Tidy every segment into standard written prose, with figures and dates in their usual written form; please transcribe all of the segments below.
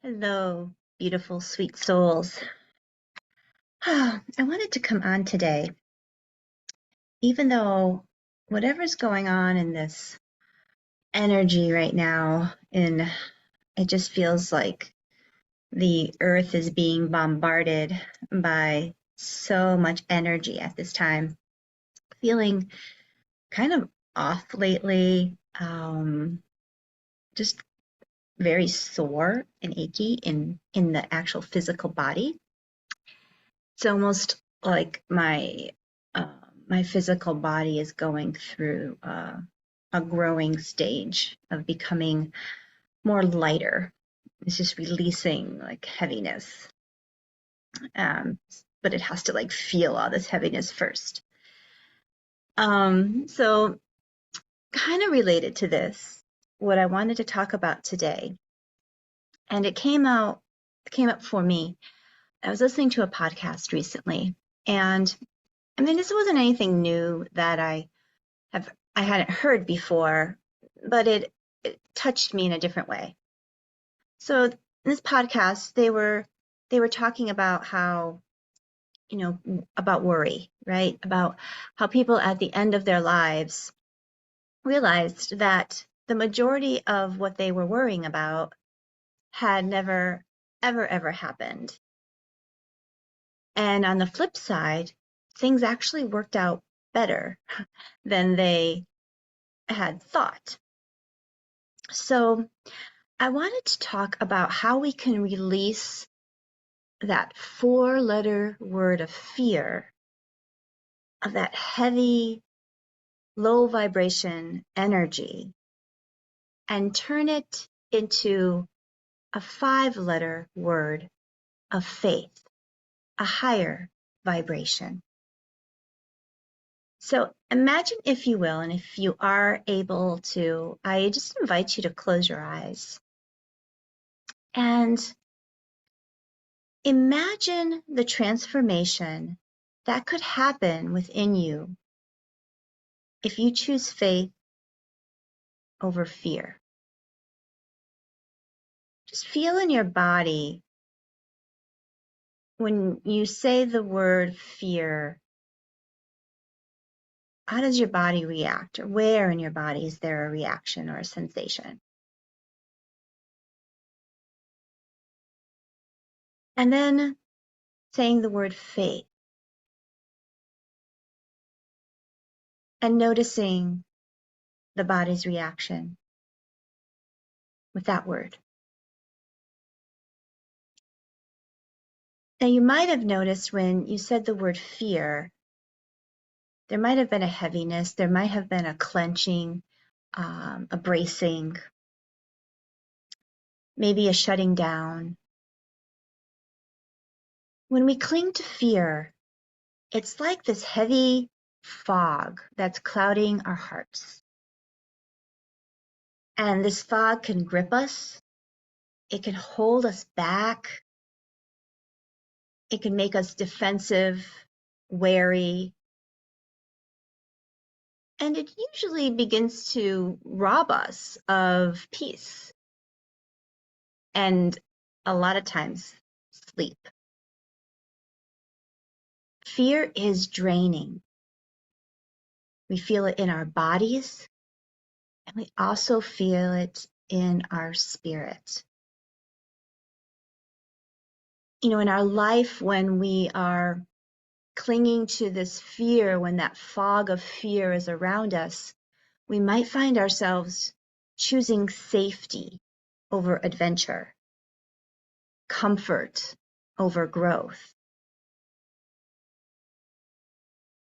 Hello, beautiful, sweet souls. I wanted to come on today, even though whatever's going on in this energy right now, it just feels like the earth is being bombarded by so much energy at this time. Feeling kind of off lately, just very sore and achy in the actual physical body. It's almost like uh, my physical body is going through a growing stage of becoming more lighter. It's just releasing like heaviness, um, but it has to like feel all this heaviness first. So kind of related to this, what I wanted to talk about today, and it came up for me. I was listening to a podcast recently, and I mean, this wasn't anything new that I hadn't heard before, but it touched me in a different way. So in this podcast, they were talking about how, about worry, right? About how people at the end of their lives realized that the majority of what they were worrying about had never, ever happened. And on the flip side, things actually worked out better than they had thought. So I wanted to talk about how we can release that four-letter word of fear, of that heavy, low vibration energy, and turn it into a five-letter word of faith, a higher vibration. So imagine, if you will, and if you are able to, I just invite you to close your eyes and imagine the transformation that could happen within you if you choose faith over fear. Just feel in your body when you say the word fear, how does your body react? Or where in your body is there a reaction or a sensation? And then saying the word faith and noticing the body's reaction with that word. Now, you might have noticed when you said the word fear, there might have been a heaviness, there might have been a clenching, a bracing, maybe a shutting down. When we cling to fear, it's like this heavy fog that's clouding our hearts. And this fog can grip us, it can hold us back, it can make us defensive, wary, and it usually begins to rob us of peace and a lot of times sleep. Fear is draining. We feel it in our bodies, and we also feel it in our spirit. In our life, when we are clinging to this fear, when that fog of fear is around us, we might find ourselves choosing safety over adventure, comfort over growth,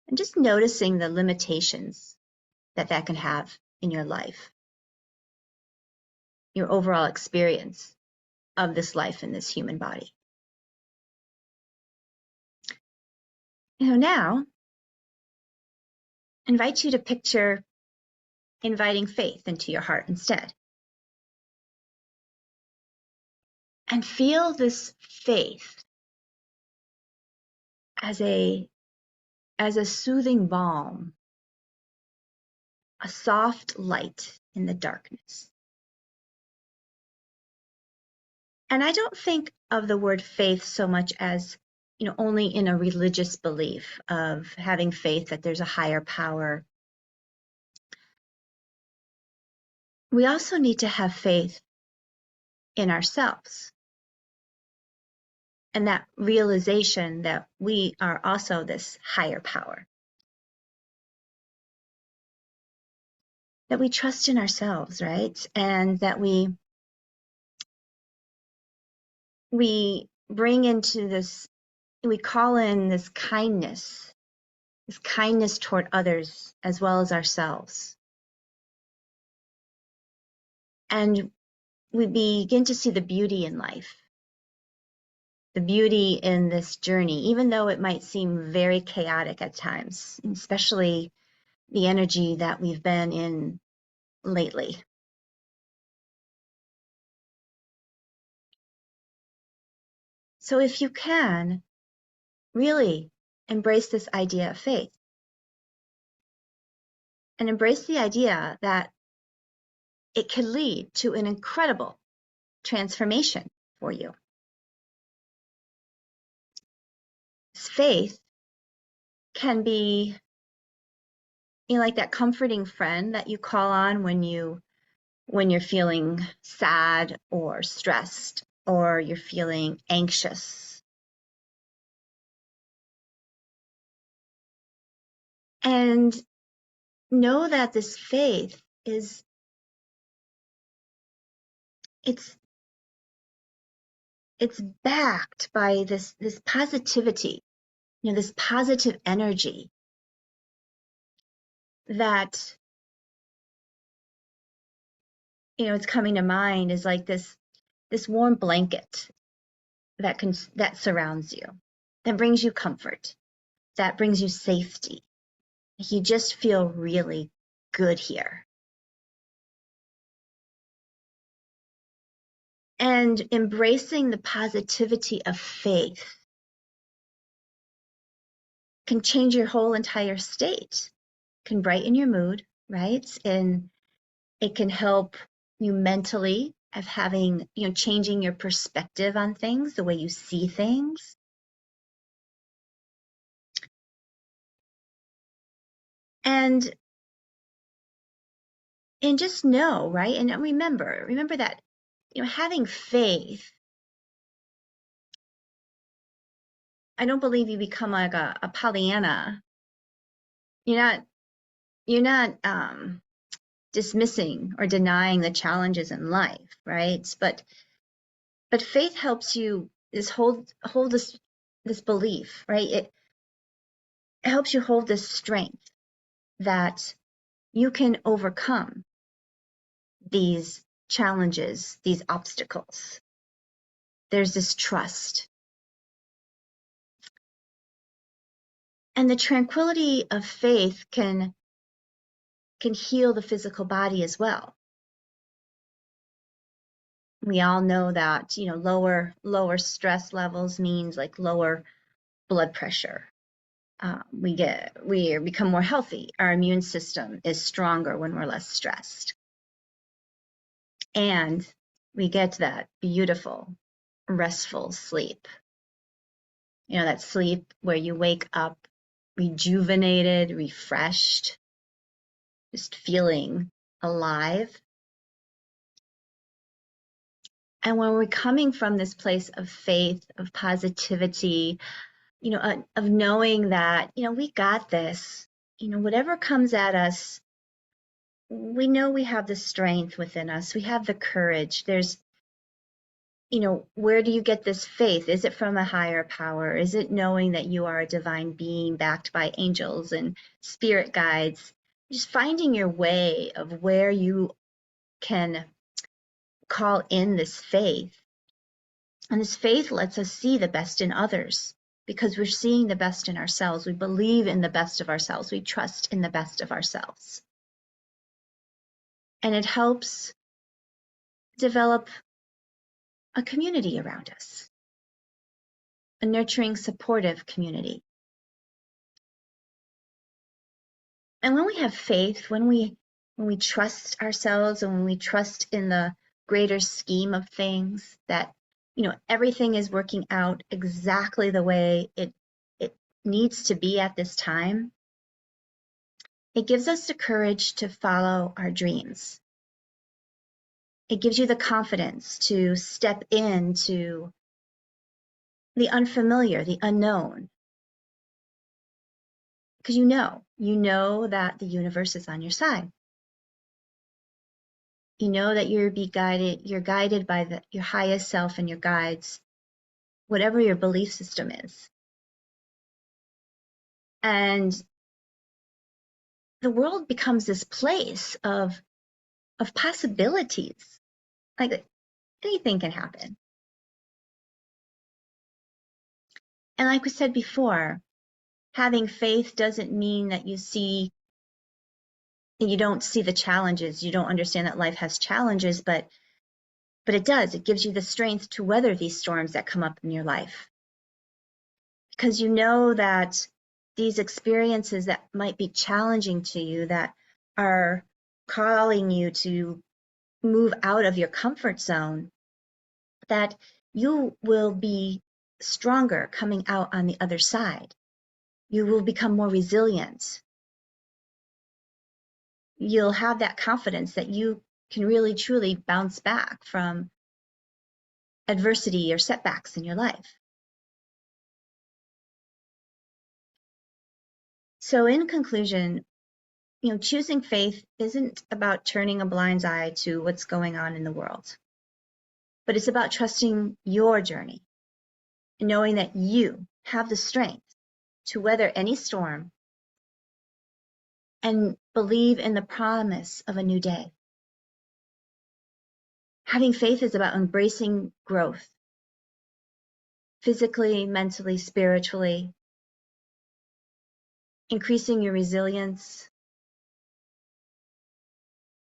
and just noticing the limitations that that can have in your life, your overall experience of this life in this human body. Now, I invite you to picture inviting faith into your heart instead. And feel this faith as a soothing balm, a soft light in the darkness. And I don't think of the word faith so much as, only in a religious belief of having faith that there's a higher power. We also need to have faith in ourselves, and that realization that we are also this higher power, that we trust in ourselves, right? And that we bring into this, we call in this kindness toward others as well as ourselves. And we begin to see the beauty in life, the beauty in this journey, even though it might seem very chaotic at times, especially the energy that we've been in lately. So if you can, really embrace this idea of faith and embrace the idea that it can lead to an incredible transformation for you. Faith can be, like that comforting friend that you call on when you're feeling sad or stressed or you're feeling anxious. And know that this faith is, it's backed by this positivity, this positive energy that, it's coming to mind is like this warm blanket that surrounds you, that brings you comfort, that brings you safety. You just feel really good here. And embracing the positivity of faith can change your whole entire state, can brighten your mood, right? And it can help you mentally of having, changing your perspective on things, the way you see things. And just know, right? And remember that, having faith, I don't believe you become like a Pollyanna. You're not dismissing or denying the challenges in life, right? But faith helps you hold this belief, right? It helps you hold this strength that you can overcome these challenges, these obstacles. There's this trust. And the tranquility of faith can heal the physical body as well. We all know that, lower stress levels means like lower blood pressure. We become more healthy. Our immune system is stronger when we're less stressed. And we get that beautiful, restful sleep. That sleep where you wake up rejuvenated, refreshed, just feeling alive. And when we're coming from this place of faith, of positivity, of knowing that, we got this, whatever comes at us, we know we have the strength within us. We have the courage. There's, where do you get this faith? Is it from a higher power? Is it knowing that you are a divine being backed by angels and spirit guides? Just finding your way of where you can call in this faith. And this faith lets us see the best in others because we're seeing the best in ourselves. We believe in the best of ourselves. We trust in the best of ourselves. And it helps develop a community around us, a nurturing, supportive community. And when we have faith, when we trust ourselves and when we trust in the greater scheme of things, that everything is working out exactly the way it needs to be at this time, it gives us the courage to follow our dreams. It gives you the confidence to step into the unfamiliar, the unknown, because you know that the universe is on your side. You know that you're guided by your highest self and your guides, whatever your belief system is. And the world becomes this place of possibilities. Like anything can happen. And like we said before, having faith doesn't mean that you don't see the challenges, you don't understand that life has challenges, but it does. It gives you the strength to weather these storms that come up in your life. Because you know that these experiences that might be challenging to you, that are calling you to move out of your comfort zone, that you will be stronger coming out on the other side. You will become more resilient. You'll have that confidence that you can really truly bounce back from adversity or setbacks in your life. So in conclusion, choosing faith isn't about turning a blind eye to what's going on in the world, but it's about trusting your journey and knowing that you have the strength to weather any storm and believe in the promise of a new day. Having faith is about embracing growth, physically, mentally, spiritually, increasing your resilience,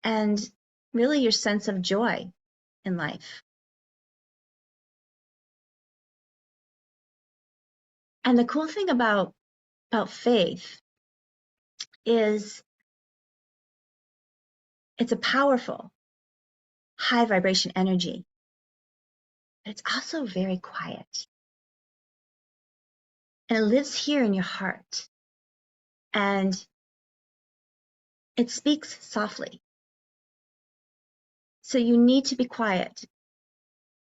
and really your sense of joy in life. And the cool thing about faith is it's a powerful, high vibration energy, but it's also very quiet. And it lives here in your heart. And it speaks softly. So you need to be quiet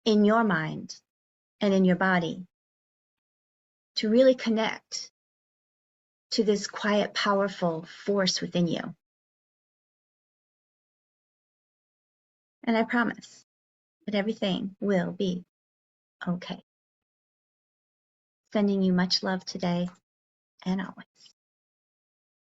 in your mind and in your body to really connect to this quiet, powerful force within you. And I promise that everything will be okay. Sending you much love today and always.